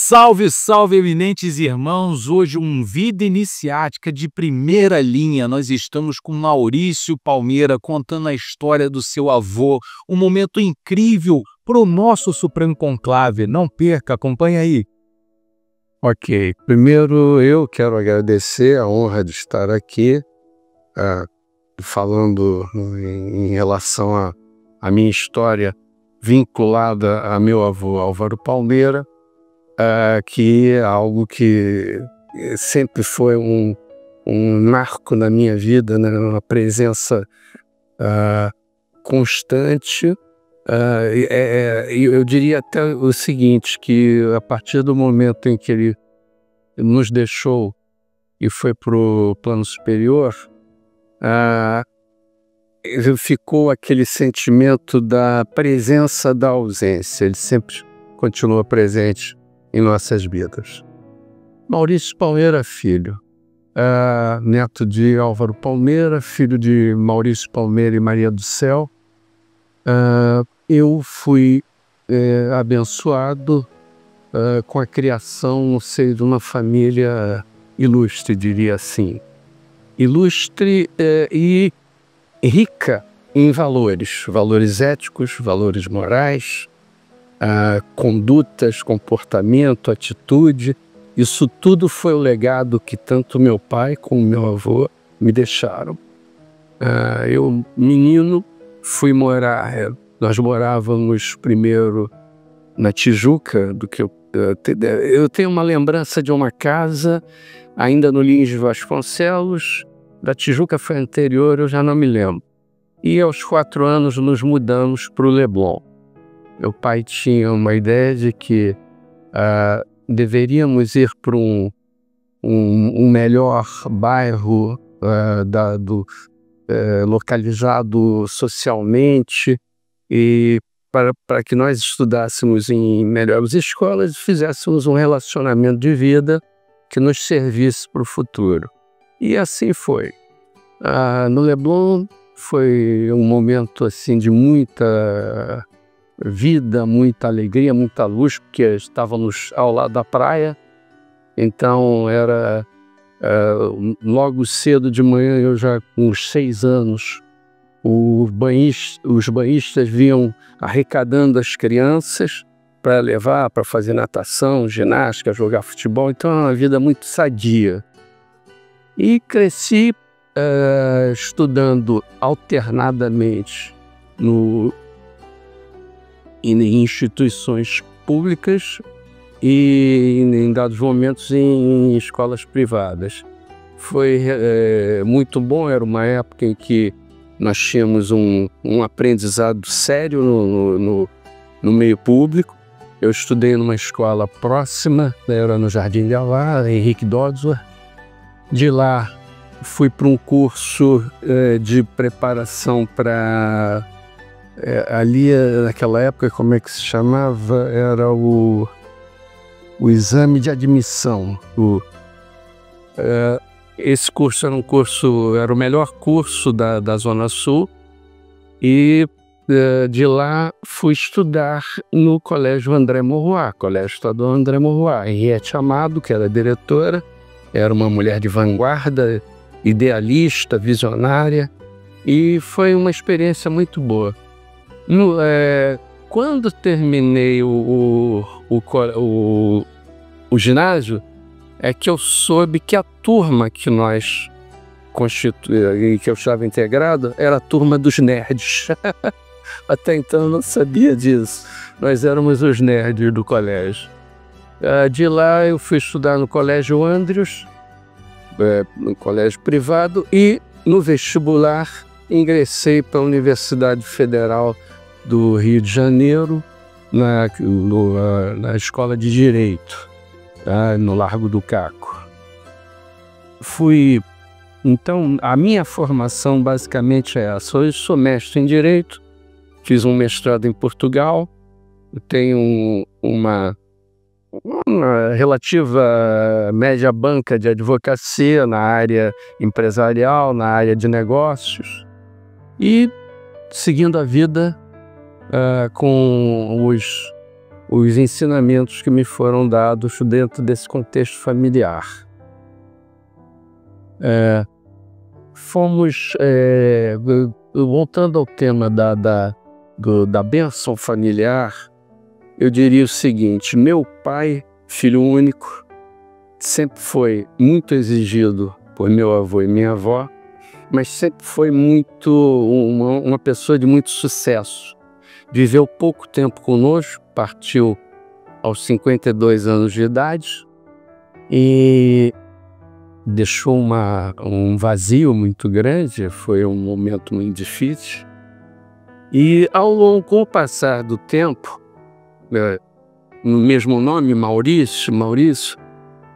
Salve, salve, eminentes irmãos! Hoje Vida Iniciática de primeira linha. Nós estamos com Maurício Palmeira contando a história do seu avô. Um momento incrível para o nosso Supremo Conclave. Não perca, acompanha aí. Ok, primeiro eu quero agradecer a honra de estar aqui falando em relação à minha história vinculada a meu avô Álvaro Palmeira, que é algo que sempre foi um marco na minha vida, né? Uma presença constante. Eu diria até o seguinte, que a partir do momento em que ele nos deixou e foi para o plano superior, ficou aquele sentimento da presença da ausência. Ele sempre continua presente em nossas vidas. Maurício Palmeira Filho, neto de Álvaro Palmeira, filho de Maurício Palmeira e Maria do Céu. Eu fui abençoado com a criação no seio de uma família ilustre, diria assim. Ilustre e rica em valores éticos, valores morais, condutas, comportamento, atitude. Isso tudo foi o legado que tanto meu pai como meu avô me deixaram. Eu, menino, fui morar, nós morávamos primeiro na Tijuca, eu tenho uma lembrança de uma casa ainda no Lins de Vasconcelos. Da Tijuca foi anterior, eu já não me lembro. E aos 4 anos nos mudamos para o Leblon. Meu pai tinha uma ideia de que deveríamos ir para um melhor bairro localizado socialmente, e para que nós estudássemos em melhores escolas e fizéssemos um relacionamento de vida que nos servisse para o futuro. E assim foi. No Leblon foi um momento assim de muita vida, muita alegria, muita luz, porque estávamos ao lado da praia. Então era logo cedo de manhã, eu já com uns 6 anos, os banhistas vinham arrecadando as crianças para levar, para fazer natação, ginástica, jogar futebol. Então é uma vida muito sadia. E cresci estudando alternadamente em instituições públicas e em dados momentos em escolas privadas. Foi muito bom. Era uma época em que nós tínhamos um aprendizado sério no meio público. Eu estudei numa escola próxima, era no Jardim de Alá, Henrique Dodsworth. De lá fui para um curso de preparação para... ali naquela época, como é que se chamava? Era o exame de admissão. Esse curso era o melhor curso da Zona Sul, e de lá fui estudar no Colégio André Maurois, Colégio Estadual André Maurois. Henriette Amado, que era a diretora, era uma mulher de vanguarda, idealista, visionária, e foi uma experiência muito boa. Quando terminei o ginásio, é que eu soube que a turma que nós que eu estava integrado era a turma dos nerds. Até então eu não sabia disso. Nós éramos os nerds do colégio. De lá eu fui estudar no Colégio Andrius, no colégio privado, e no vestibular ingressei para a Universidade Federal do Rio de Janeiro, na Escola de Direito, no Largo do Caco. Então, a minha formação basicamente é essa. Hoje sou mestre em Direito, fiz um mestrado em Portugal, tenho uma relativa média banca de advocacia na área empresarial, na área de negócios, e seguindo a vida com os ensinamentos que me foram dados dentro desse contexto familiar. Voltando ao tema da bênção familiar, eu diria o seguinte: meu pai, filho único, sempre foi muito exigido por meu avô e minha avó, mas sempre foi uma pessoa de muito sucesso. Viveu pouco tempo conosco, partiu aos 52 anos de idade e deixou um vazio muito grande. Foi um momento muito difícil. E com o passar do tempo, no mesmo nome, Maurício,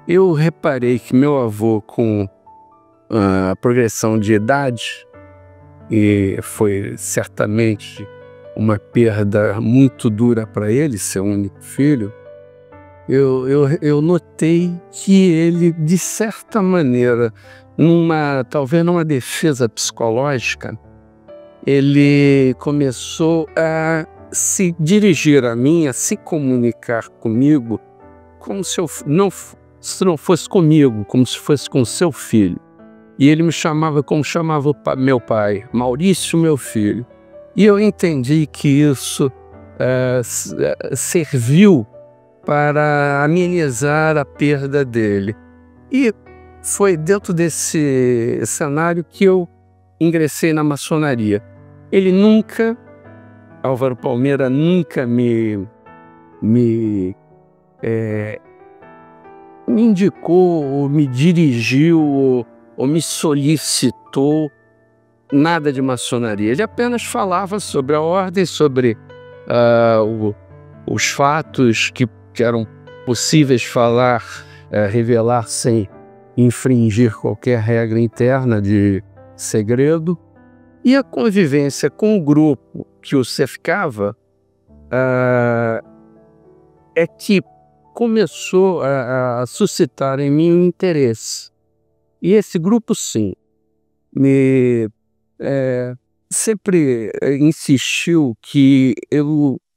eu reparei que meu avô, com a progressão de idade, e foi certamente uma perda muito dura para ele, seu único filho, eu notei que ele, de certa maneira, talvez numa defesa psicológica, ele começou a se dirigir a mim, a se comunicar comigo, como se não fosse comigo, como se fosse com seu filho. E ele me chamava como chamava meu pai, Maurício, meu filho. E eu entendi que isso serviu para amenizar a perda dele. E foi dentro desse cenário que eu ingressei na maçonaria. Álvaro Palmeira nunca me indicou, ou me dirigiu, ou me solicitou nada de maçonaria. Ele apenas falava sobre a ordem, sobre os fatos que eram possíveis revelar sem infringir qualquer regra interna de segredo. E a convivência com o grupo que o cercava é que começou a suscitar em mim um interesse. E esse grupo, sim, sempre insistiu que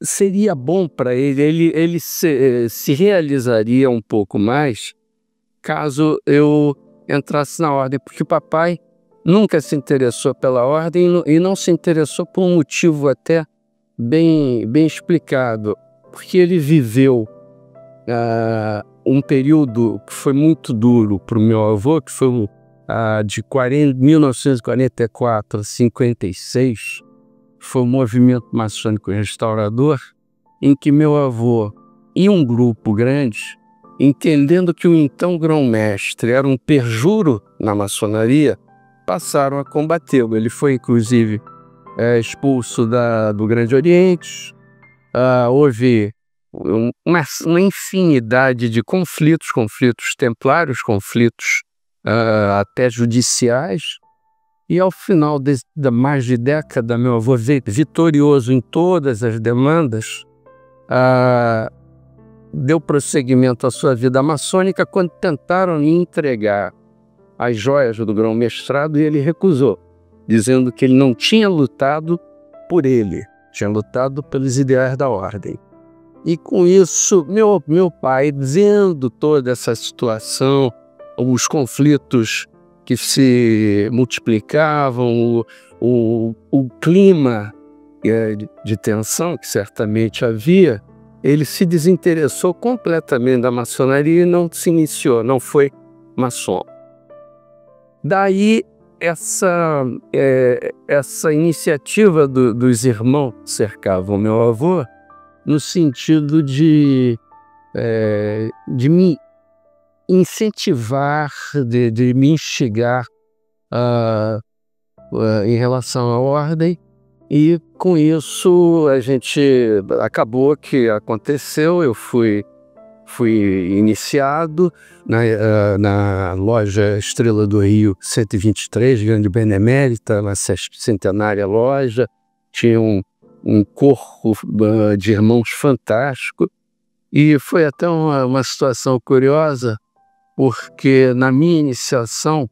seria bom para ele se realizaria um pouco mais caso eu entrasse na ordem, porque o papai nunca se interessou pela ordem e não se interessou por um motivo até bem explicado, porque ele viveu um período que foi muito duro para o meu avô, que foi de 1944 a 56, foi um movimento maçônico restaurador, em que meu avô e um grupo grande, entendendo que o então grão-mestre era um perjuro na maçonaria, passaram a combatê-lo. Ele foi, inclusive, expulso do Grande Oriente. Houve uma infinidade de conflitos templários, conflitos até judiciais. E ao final de mais de década, meu avô, vitorioso em todas as demandas, deu prosseguimento à sua vida maçônica quando tentaram lhe entregar as joias do grão-mestrado e ele recusou, dizendo que ele não tinha lutado por ele, tinha lutado pelos ideais da ordem. E com isso, meu pai, vendo toda essa situação, os conflitos que se multiplicavam, o clima de tensão que certamente havia, ele se desinteressou completamente da maçonaria e não se iniciou, não foi maçom. Daí essa iniciativa dos irmãos que cercavam meu avô, no sentido de me incentivar, de me instigar em relação à ordem. E com isso acabou que aconteceu, eu fui iniciado na loja Estrela do Rio 123, grande benemérita, uma centenária loja. Tinha um corpo de irmãos fantástico. E foi até uma situação curiosa, porque na minha iniciação,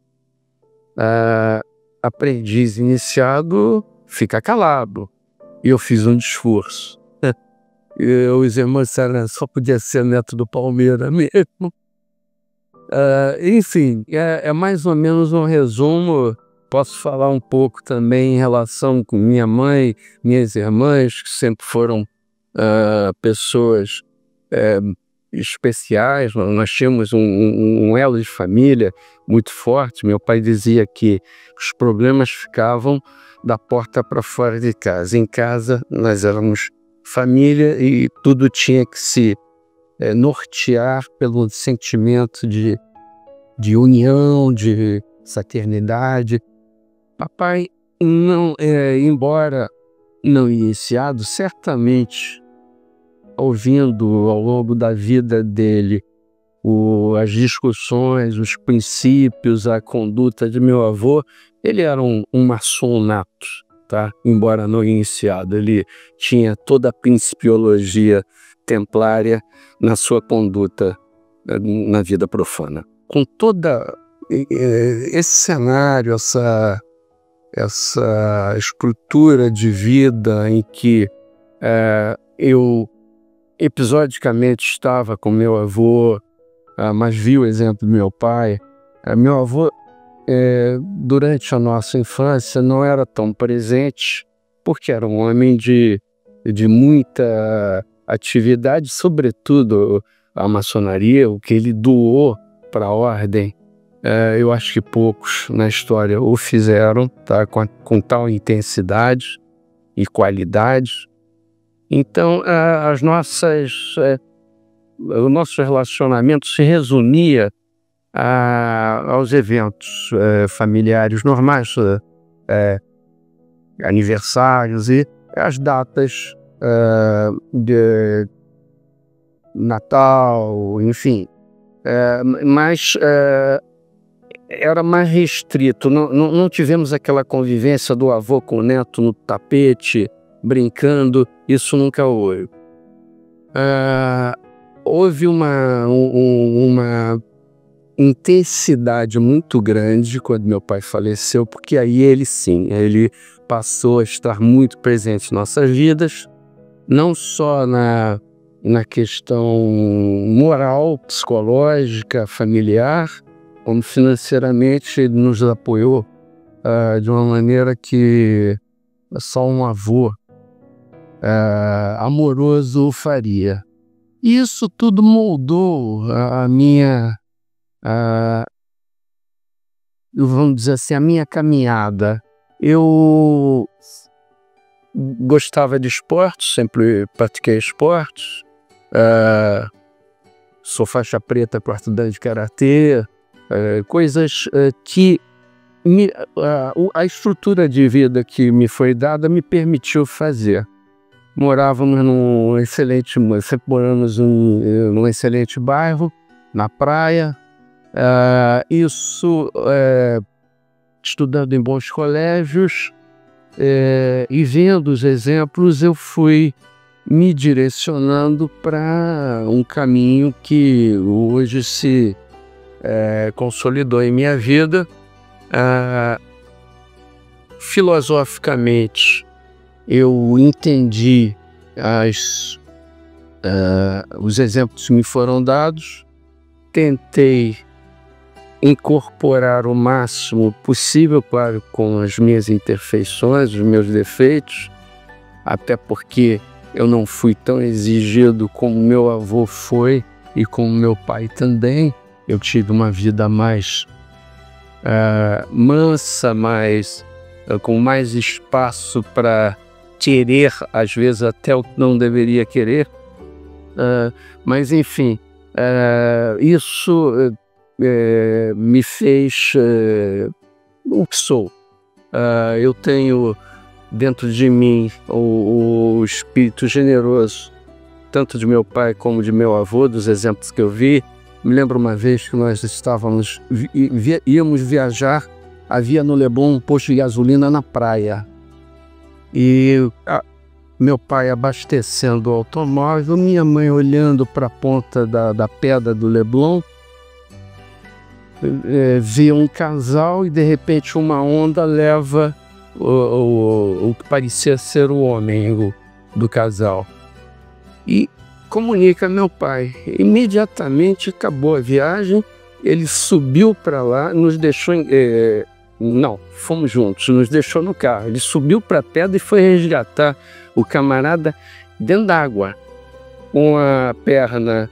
aprendiz iniciado fica calado. E eu fiz um discurso. os irmãos disseram, só podia ser neto do Palmeira mesmo. Enfim, é mais ou menos um resumo. Posso falar um pouco também em relação com minha mãe, minhas irmãs, que sempre foram pessoas especiais. Nós tínhamos um elo de família muito forte. Meu pai dizia que os problemas ficavam da porta para fora de casa. Em casa nós éramos família e tudo tinha que se nortear pelo sentimento de união, de fraternidade. Papai, não, embora não iniciado, certamente ouvindo ao longo da vida dele as discussões, os princípios, a conduta de meu avô, ele era um maçom nato, tá? Embora não iniciado, ele tinha toda a principiologia templária na sua conduta na vida profana. Com toda esse cenário, essa estrutura de vida em que eu episodicamente estava com meu avô, mas vi o exemplo do meu pai. Meu avô, durante a nossa infância, não era tão presente, porque era um homem de muita atividade, sobretudo a maçonaria, o que ele doou para a ordem. Eu acho que poucos na história o fizeram, tá? Com tal intensidade e qualidade. Então, o nosso relacionamento se resumia aos eventos familiares normais, aniversários e as datas de Natal, enfim. Mas era mais restrito, não tivemos aquela convivência do avô com o neto no tapete, brincando, isso nunca houve. Houve uma intensidade muito grande quando meu pai faleceu, porque aí ele passou a estar muito presente em nossas vidas, não só na questão moral, psicológica, familiar, como financeiramente ele nos apoiou de uma maneira que só um avô amoroso faria. Isso tudo moldou vamos dizer assim, a minha caminhada. Eu gostava de esportes, sempre pratiquei esportes. Sou faixa preta, quarto dan de karatê, coisas que a estrutura de vida que me foi dada me permitiu fazer. Sempre moramos num excelente bairro, na praia. Estudando em bons colégios e vendo os exemplos, eu fui me direcionando para um caminho que hoje se consolidou em minha vida. Filosoficamente, eu entendi os exemplos que me foram dados, tentei incorporar o máximo possível, claro, com as minhas imperfeições, os meus defeitos, até porque eu não fui tão exigido como meu avô foi e como meu pai também. Eu tive uma vida mais mansa, com mais espaço para querer, às vezes até o que não deveria querer. Mas enfim, isso me fez o que sou. Eu tenho dentro de mim o espírito generoso, tanto de meu pai como de meu avô, dos exemplos que eu vi. Me lembro uma vez que nós íamos viajar, havia no Leblon um posto de gasolina na praia. E meu pai abastecendo o automóvel, minha mãe olhando para a ponta da pedra do Leblon, via um casal e de repente uma onda leva o que parecia ser o homem do casal. e comunica a meu pai. Imediatamente acabou a viagem, ele subiu para lá, nos deixou... não, fomos juntos, nos deixou no carro. Ele subiu para a pedra e foi resgatar o camarada dentro d'água, com a perna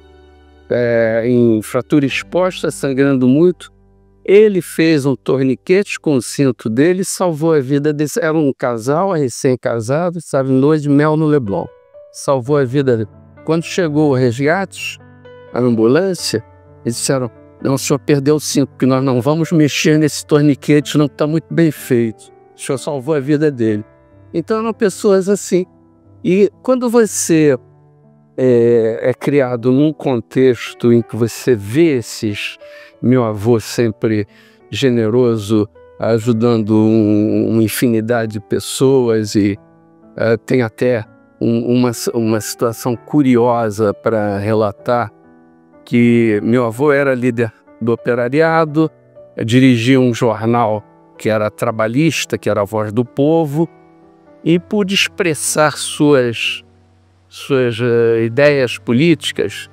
em fratura exposta, sangrando muito. Ele fez um torniquete com o cinto dele, salvou a vida desse. Era um casal recém-casado, estava em lua de mel no Leblon. Salvou a vida dele. Quando chegou o resgate, a ambulância, eles disseram: não, o senhor perdeu o cinto, porque nós não vamos mexer nesse torniquete, não, que está muito bem feito. O senhor salvou a vida dele. Então eram pessoas assim. E quando você é criado num contexto em que você vê esses... Meu avô sempre generoso, ajudando uma infinidade de pessoas, e tem até uma situação curiosa para relatar, que meu avô era líder do operariado, dirigia um jornal que era trabalhista, que era a Voz do Povo, e pôde expressar suas ideias políticas,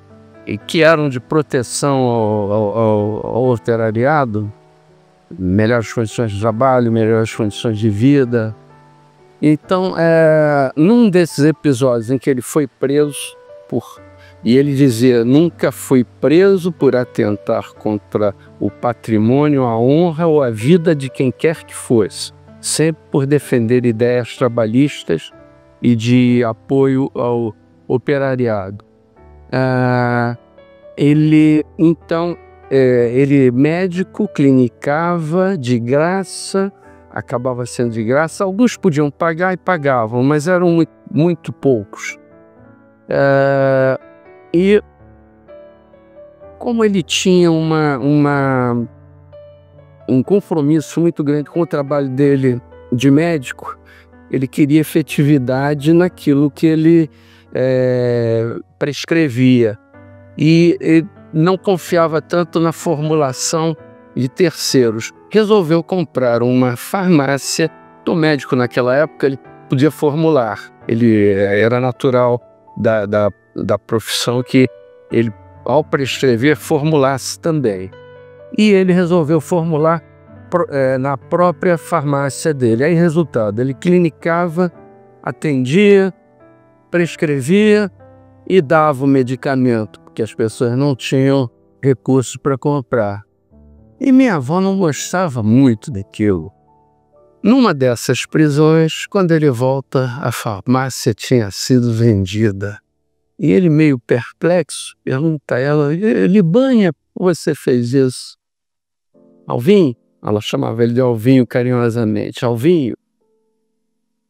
e que eram de proteção ao operariado, melhores condições de trabalho, melhores condições de vida. Então, num desses episódios em que ele foi preso e ele dizia: nunca fui preso por atentar contra o patrimônio, a honra ou a vida de quem quer que fosse, sempre por defender ideias trabalhistas e de apoio ao operariado. Ele médico, clinicava de graça, acabava sendo de graça. Alguns podiam pagar e pagavam, mas eram muito, muito poucos. E como ele tinha um compromisso muito grande com o trabalho dele de médico, ele queria efetividade naquilo que ele prescrevia, e não confiava tanto na formulação de terceiros. Resolveu comprar uma farmácia. O médico naquela época ele podia formular, ele era natural da profissão que ele, ao prescrever, formulasse também. E ele resolveu formular na própria farmácia dele. Aí, resultado, ele clinicava, atendia, prescrevia e dava o medicamento, porque as pessoas não tinham recursos para comprar. E minha avó não gostava muito daquilo. Numa dessas prisões, quando ele volta, a farmácia tinha sido vendida. E ele, meio perplexo, pergunta a ela: Libânia, você fez isso? Alvinho? Ela chamava ele de Alvinho carinhosamente. Alvinho,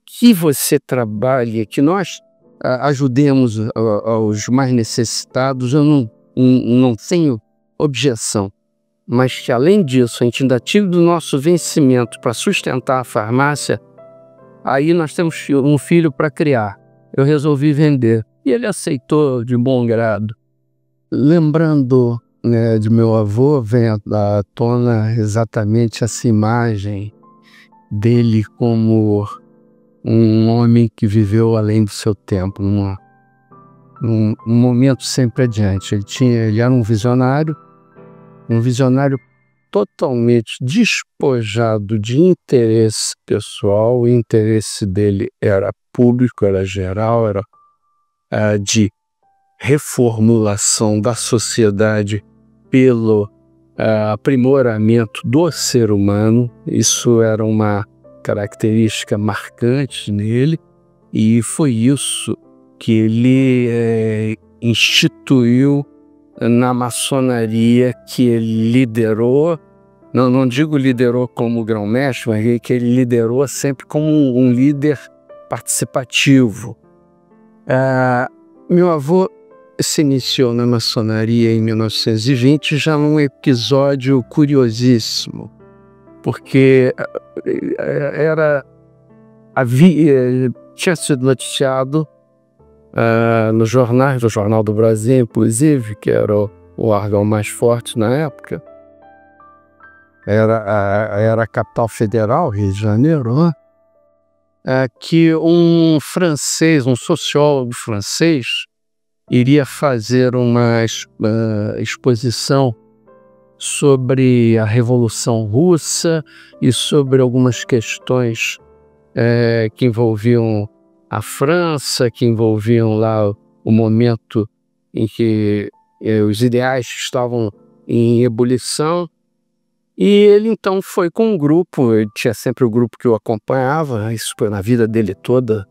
que você trabalhe, que nós ajudemos aos mais necessitados, eu não tenho objeção. Mas que, além disso, a gente ainda tira do nosso vencimento para sustentar a farmácia, aí nós temos um filho para criar. Eu resolvi vender. E ele aceitou de bom grado. Lembrando, né, de meu avô, vem à tona exatamente essa imagem dele como um homem que viveu além do seu tempo, num momento sempre adiante. Ele era um visionário totalmente despojado de interesse pessoal. O interesse dele era público, era geral, era de reformulação da sociedade pelo aprimoramento do ser humano. Isso era uma característica marcante nele, e foi isso que ele instituiu na maçonaria, que ele liderou. Não digo liderou como grão-mestre, mas que ele liderou sempre como um líder participativo. Meu avô se iniciou na maçonaria em 1920, já num episódio curiosíssimo, porque tinha sido noticiado nos jornais, no Jornal do Brasil, inclusive, que era o órgão mais forte na época, era a capital federal, Rio de Janeiro, né? Que um francês, um sociólogo francês, iria fazer uma exposição sobre a Revolução Russa e sobre algumas questões que envolviam a França, que envolviam lá o momento em que os ideais estavam em ebulição. E ele então foi com um grupo, ele tinha sempre o grupo que o acompanhava, isso foi na vida dele toda,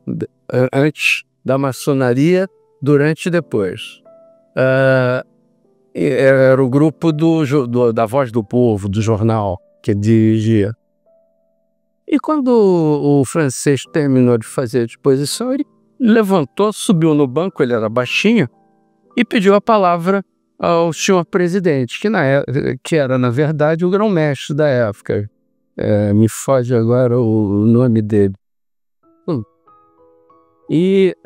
antes da maçonaria, durante e depois. Era o grupo da Voz do Povo, do jornal, que ele dirigia. E quando o francês terminou de fazer a exposição, ele levantou, subiu no banco, ele era baixinho, e pediu a palavra ao senhor presidente, que era, na verdade, o grão-mestre da época. Me foge agora o nome dele. E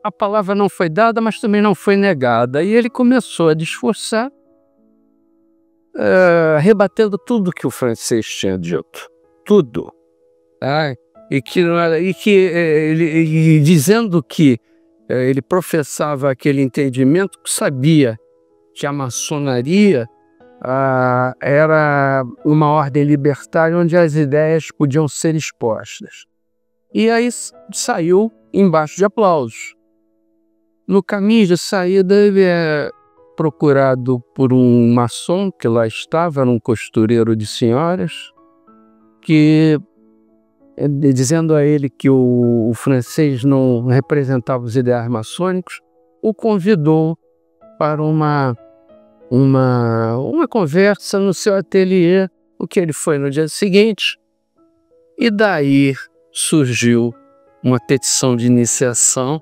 a palavra não foi dada, mas também não foi negada. E ele começou a discursar, rebatendo tudo que o francês tinha dito. Tudo. Tá? E dizendo que ele professava aquele entendimento, que sabia que a maçonaria era uma ordem libertária onde as ideias podiam ser expostas. E aí saiu embaixo de aplausos. No caminho de saída, ele é procurado por um maçom que lá estava, era um costureiro de senhoras, que, dizendo a ele que o francês não representava os ideais maçônicos, o convidou para uma conversa no seu ateliê, o que ele foi no dia seguinte, e daí surgiu uma petição de iniciação,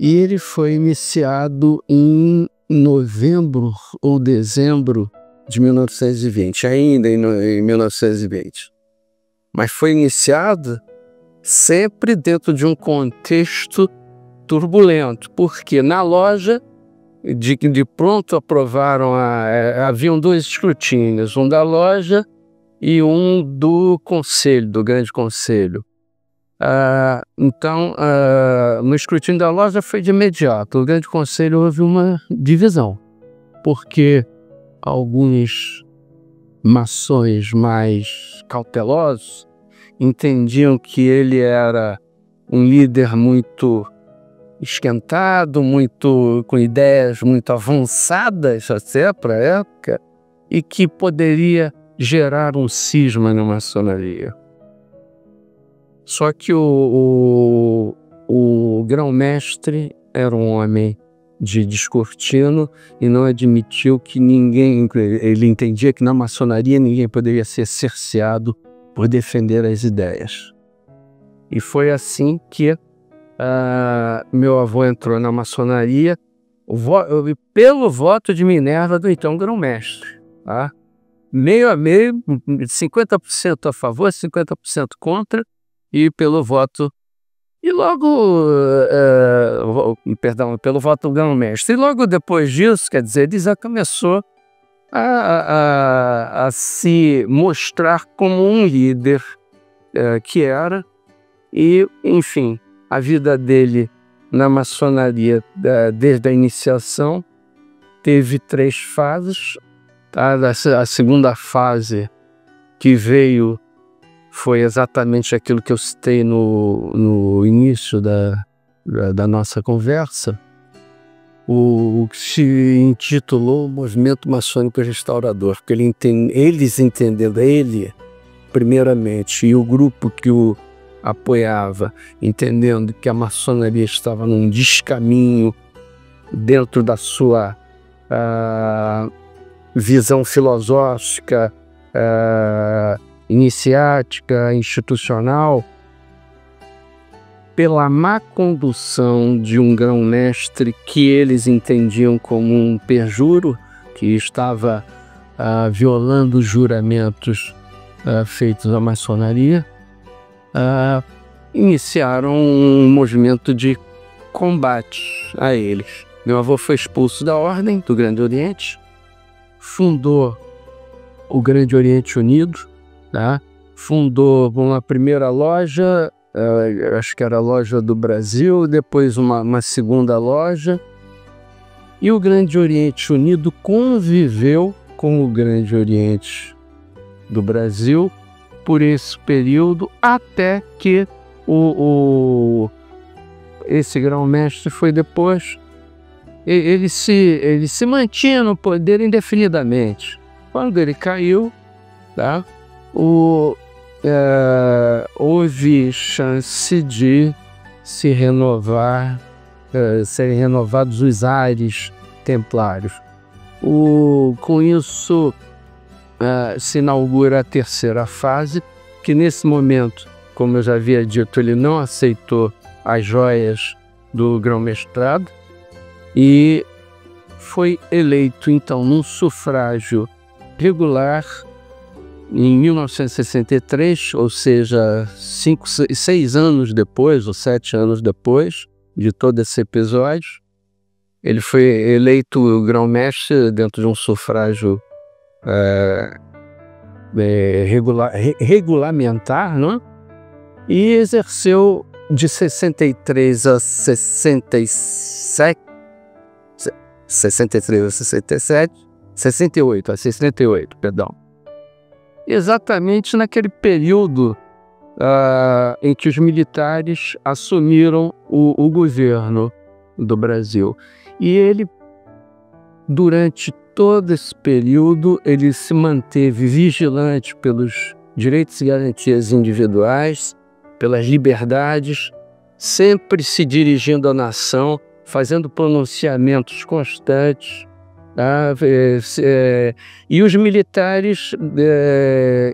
e ele foi iniciado em novembro ou dezembro de 1920, ainda em 1920. Mas foi iniciado sempre dentro de um contexto turbulento, porque na loja, de pronto aprovaram, haviam 2 escrutínios, um da loja e um do conselho, do grande conselho. Então, no escrutínio da loja foi de imediato. No grande conselho houve uma divisão, porque alguns maçons mais cautelosos entendiam que ele era um líder muito esquentado, com ideias muito avançadas até para a época, e que poderia gerar um cisma na maçonaria. Só que o grão-mestre era um homem de descortino e não admitiu que ninguém... Ele entendia que na maçonaria ninguém poderia ser cerceado por defender as ideias. E foi assim que meu avô entrou na maçonaria pelo voto de Minerva do então grão-mestre. Tá? Meio a meio, 50% a favor, 50% contra, e pelo voto, pelo voto do grão-mestre. E logo depois disso, quer dizer, ele já começou a se mostrar como um líder que era, e, enfim, a vida dele na maçonaria, desde a iniciação, teve 3 fases. Tá? A segunda fase que veio foi exatamente aquilo que eu citei no início da nossa conversa, o que se intitulou Movimento Maçônico Restaurador, porque eles entenderam, ele primeiramente, e o grupo que o apoiava, entendendo que a maçonaria estava num descaminho dentro da sua visão filosófica, iniciática, institucional, pela má condução de um grão-mestre que eles entendiam como um perjuro, que estava violando os juramentos feitos à maçonaria, iniciaram um movimento de combate a eles. Meu avô foi expulso da Ordem do Grande Oriente, fundou o Grande Oriente Unido, tá? Fundou uma primeira loja eu acho que era a Loja do Brasil, depois uma segunda loja. E o Grande Oriente Unido conviveu com o Grande Oriente do Brasil por esse período, até que esse grão-mestre foi depois. Ele se mantinha no poder indefinidamente. Quando ele caiu, tá, houve chance de se renovar, serem renovados os ares templários. Com isso, se inaugura a terceira fase, que nesse momento, como eu já havia dito, ele não aceitou as joias do grão-mestrado e foi eleito, então, num sufrágio regular em 1963, ou seja, 6 anos depois, ou 7 anos depois de todo esse episódio. Ele foi eleito grão-mestre dentro de um sufrágio regulamentar, não? E exerceu de 63 a 67, 63 a 67, 68 a 68, perdão. Exatamente naquele período em que os militares assumiram o governo do Brasil. E ele, durante todo esse período, ele se manteve vigilante pelos direitos e garantias individuais, pelas liberdades, sempre se dirigindo à nação, fazendo pronunciamentos constantes, tá? E os militares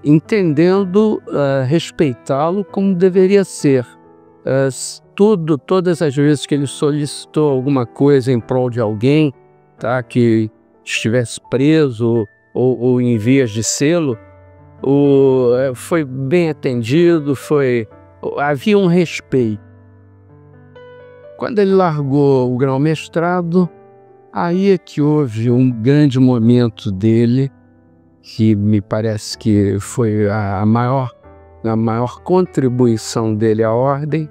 entendendo respeitá-lo como deveria ser. Todas as vezes que ele solicitou alguma coisa em prol de alguém, tá, que estivesse preso ou em vias de selo, foi bem atendido, havia um respeito. Quando ele largou o grão-mestrado, aí é que houve um grande momento dele, que me parece que foi a maior contribuição dele à ordem,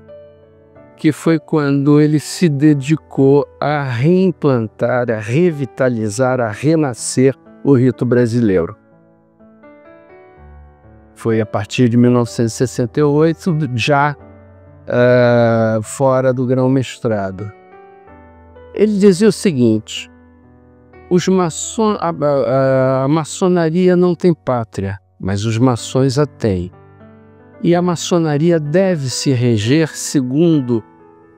que foi quando ele se dedicou a reimplantar, a revitalizar, a renascer o rito brasileiro. Foi a partir de 1968, já fora do grão-mestrado. Ele dizia o seguinte: a maçonaria não tem pátria, mas os maçons a têm. E a maçonaria deve se reger segundo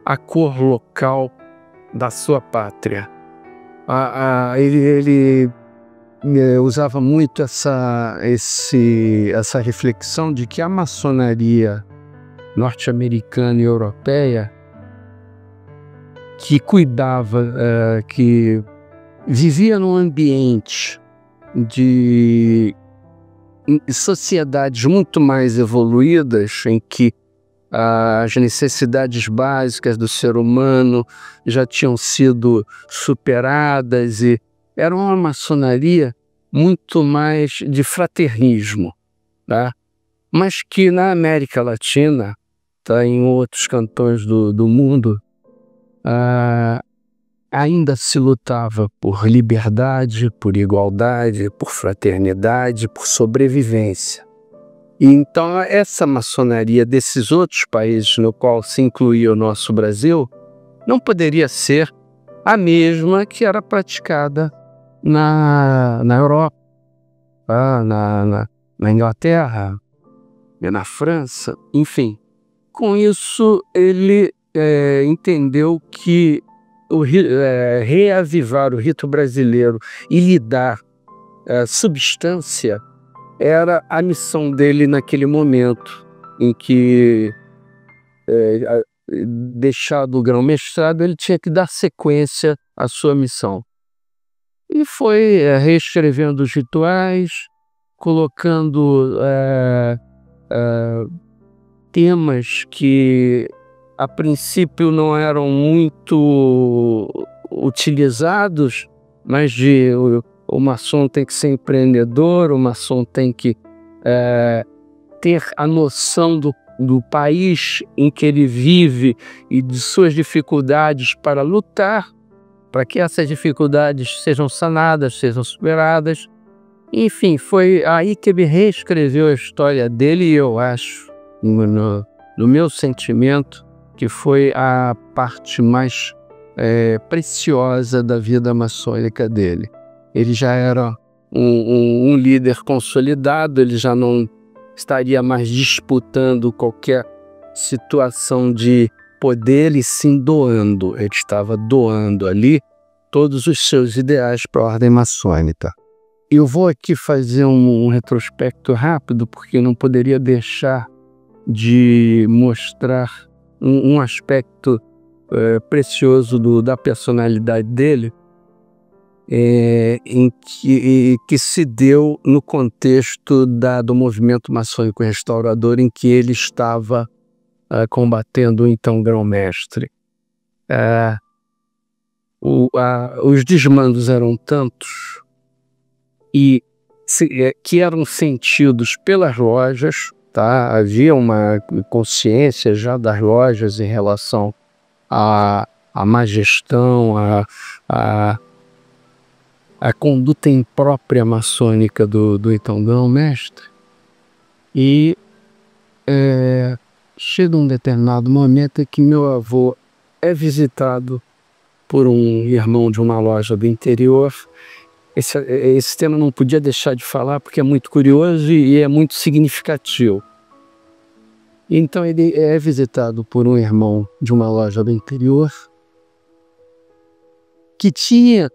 a cor local da sua pátria. Ele usava muito essa reflexão de que a maçonaria norte-americana e europeia, que cuidava, que vivia num ambiente de sociedades muito mais evoluídas, em que as necessidades básicas do ser humano já tinham sido superadas, e era uma maçonaria muito mais de fraternismo, tá? Mas que na América Latina, tá, em outros cantões do mundo, ainda se lutava por liberdade, por igualdade, por fraternidade, por sobrevivência. E então essa maçonaria desses outros países no qual se incluía o nosso Brasil não poderia ser a mesma que era praticada na Europa, na Inglaterra, na França, enfim. Com isso ele entendeu que reavivar o rito brasileiro e lhe dar substância era a missão dele naquele momento, em que, deixado o grão-mestrado, ele tinha que dar sequência à sua missão. E foi reescrevendo os rituais, colocando temas que a princípio não eram muito utilizados, mas o maçom tem que ser empreendedor, o maçom tem que ter a noção do do país em que ele vive e de suas dificuldades para lutar, para que essas dificuldades sejam sanadas, sejam superadas. Enfim, foi aí que ele reescreveu a história dele, e eu acho, no meu sentimento, que foi a parte mais preciosa da vida maçônica dele. Ele já era um líder consolidado, ele já não estaria mais disputando qualquer situação de poder, e sim doando. Ele estava doando ali todos os seus ideais para a ordem maçônica. Eu vou aqui fazer um retrospecto rápido, porque não poderia deixar de mostrar um aspecto precioso da personalidade dele, que se deu no contexto do movimento maçônico restaurador em que ele estava combatendo o então grão-mestre. Os desmandos eram tantos que eram sentidos pelas lojas, tá? Havia uma consciência já das lojas em relação à má gestão, à conduta imprópria maçônica do então grão-mestre. E chega um determinado momento em que meu avô é visitado por um irmão de uma loja do interior. Esse tema não podia deixar de falar, porque é muito curioso e é muito significativo. Então ele é visitado por um irmão de uma loja do interior que tinha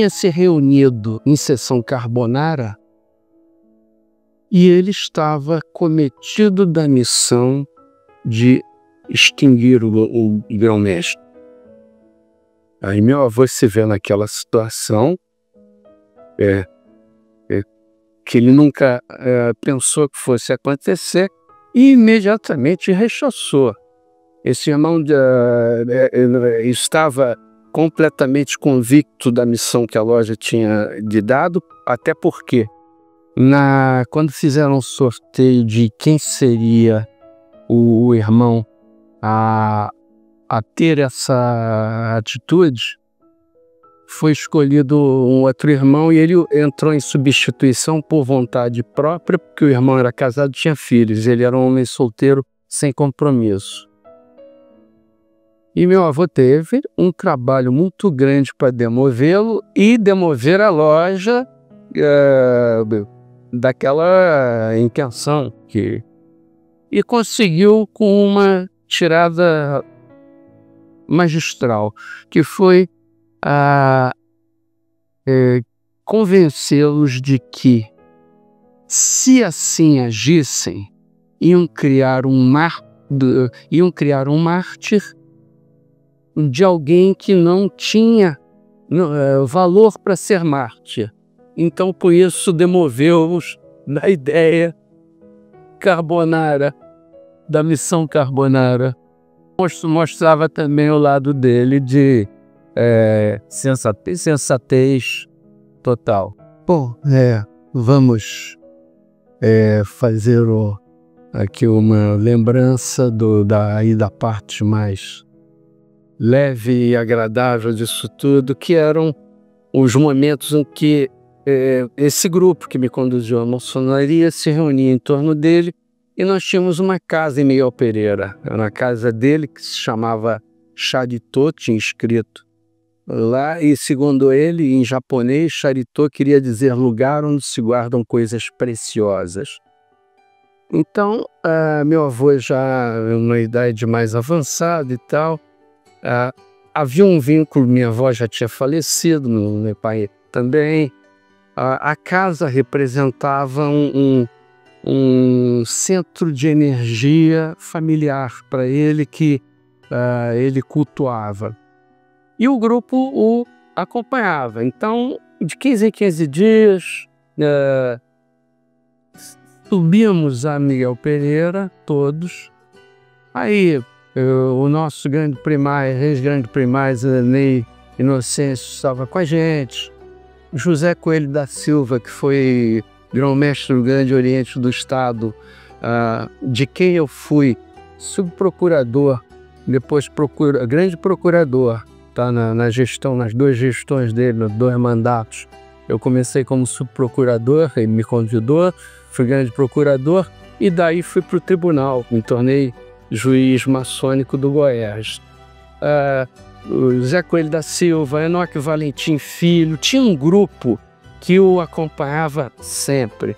se reunido em sessão carbonara, e ele estava cometido da missão de extinguir o grão-mestre. Aí meu avô se vê naquela situação que ele nunca pensou que fosse acontecer, e imediatamente rechaçou. Esse irmão estava completamente convicto da missão que a loja tinha lhe dado, até porque quando fizeram o sorteio de quem seria o irmão a ter essa atitude, foi escolhido um outro irmão, e ele entrou em substituição por vontade própria, porque o irmão era casado e tinha filhos. Ele era um homem solteiro sem compromisso. E meu avô teve um trabalho muito grande para demovê-lo e demover a loja daquela intenção. E conseguiu com uma tirada magistral, que foi convencê-los de que, se assim agissem, iam criar um mártir de alguém que não tinha valor para ser mártir. Então, por isso, demoveu-os da ideia carbonara, da missão carbonara. Mostrava também o lado dele de sensatez total. Bom, vamos fazer aqui uma lembrança da parte mais leve e agradável disso tudo, que eram os momentos em que esse grupo que me conduziu à maçonaria se reunia em torno dele, e nós tínhamos uma casa em Miguel Pereira. Era uma casa dele que se chamava Charito, tinha escrito lá, e segundo ele, em japonês, Charito queria dizer lugar onde se guardam coisas preciosas. Então, meu avô já numa idade mais avançada e tal, havia um vínculo, minha avó já tinha falecido, meu pai também. A casa representava um centro de energia familiar para ele, que ele cultuava. E o grupo o acompanhava. Então, de 15 em 15 dias, subíamos a Miguel Pereira, todos. Aí, o nosso grande primaz, ex-grande primaz, Ney Inocêncio, estava com a gente. José Coelho da Silva, que foi grão-mestre do Grande Oriente do Estado, de quem eu fui subprocurador, depois grande procurador, tá? Na gestão, nas 2 gestões dele, nos 2 mandatos. Eu comecei como subprocurador, ele me convidou, fui grande procurador e daí fui para o tribunal, me tornei juiz maçônico do Goiás. O Zé Coelho da Silva, Enoque Valentim Filho, tinha um grupo que eu acompanhava sempre.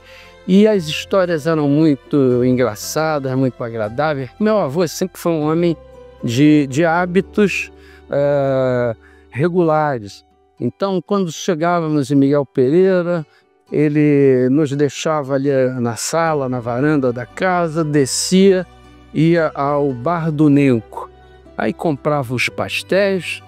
E as histórias eram muito engraçadas, muito agradáveis. Meu avô sempre foi um homem de hábitos regulares. Então, quando chegávamos em Miguel Pereira, ele nos deixava ali na sala, na varanda da casa, descia, ia ao Bar do Nenco. Aí comprava os pastéis,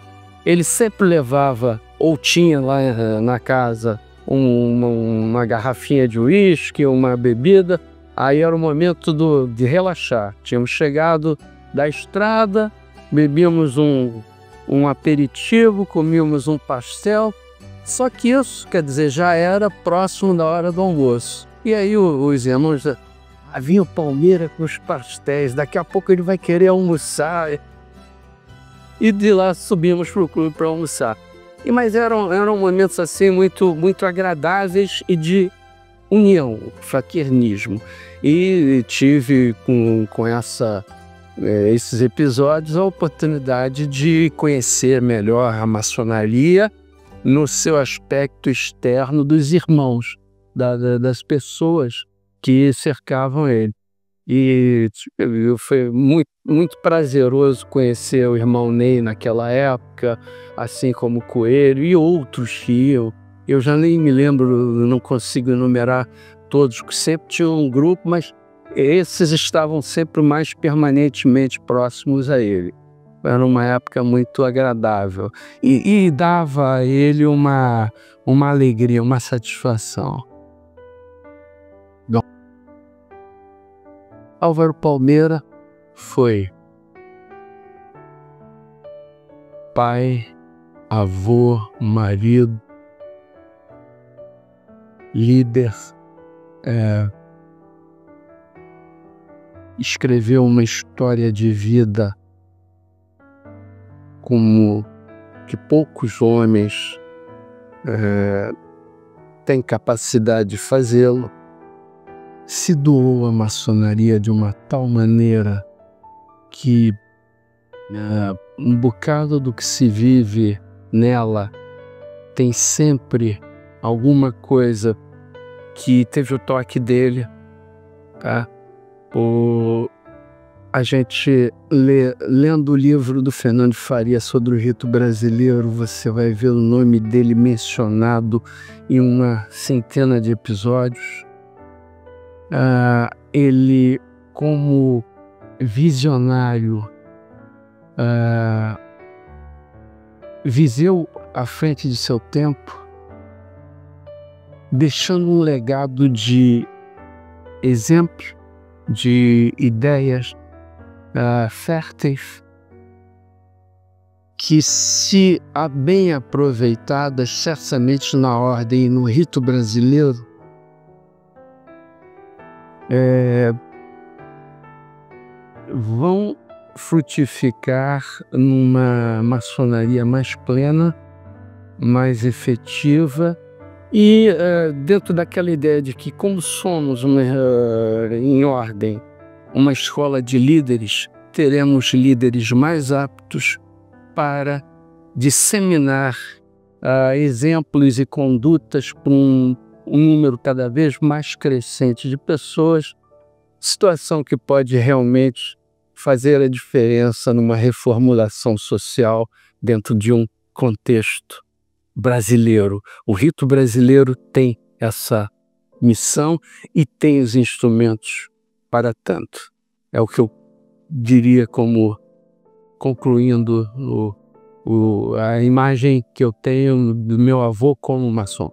ele sempre levava, ou tinha lá na casa, uma garrafinha de uísque, uma bebida. Aí era o momento de relaxar. Tínhamos chegado da estrada, bebíamos um aperitivo, comíamos um pastel. Só que isso, quer dizer, já era próximo da hora do almoço. E aí os irmãos, vinha o Palmeira com os pastéis, daqui a pouco ele vai querer almoçar. E de lá subimos para o clube para almoçar. Mas eram momentos assim muito, muito agradáveis e de união, fraternismo. E tive com esses episódios a oportunidade de conhecer melhor a maçonaria no seu aspecto externo dos irmãos, das pessoas que cercavam ele. E foi muito, muito prazeroso conhecer o irmão Ney naquela época, assim como o Coelho e outros que eu já nem me lembro, não consigo enumerar todos, que sempre tinha um grupo, mas esses estavam sempre mais permanentemente próximos a ele. Era uma época muito agradável e dava a ele uma alegria, uma satisfação. Bom, Álvaro Palmeira foi pai, avô, marido, líder, escreveu uma história de vida como que poucos homens têm capacidade de fazê-lo. Se doou à maçonaria de uma tal maneira que um bocado do que se vive nela tem sempre alguma coisa que teve o toque dele, tá? A gente lendo o livro do Fernando Faria sobre o rito brasileiro, você vai ver o nome dele mencionado em uma centena de episódios. Ele, como visionário, viveu à frente de seu tempo, deixando um legado de exemplo, de ideias férteis, que, se bem aproveitadas, certamente na ordem e no rito brasileiro, vão frutificar numa maçonaria mais plena, mais efetiva e dentro daquela ideia de que, como somos em ordem uma escola de líderes, teremos líderes mais aptos para disseminar exemplos e condutas para um número cada vez mais crescente de pessoas, situação que pode realmente fazer a diferença numa reformulação social dentro de um contexto brasileiro. O rito brasileiro tem essa missão e tem os instrumentos para tanto. É o que eu diria como concluindo a imagem que eu tenho do meu avô como maçom.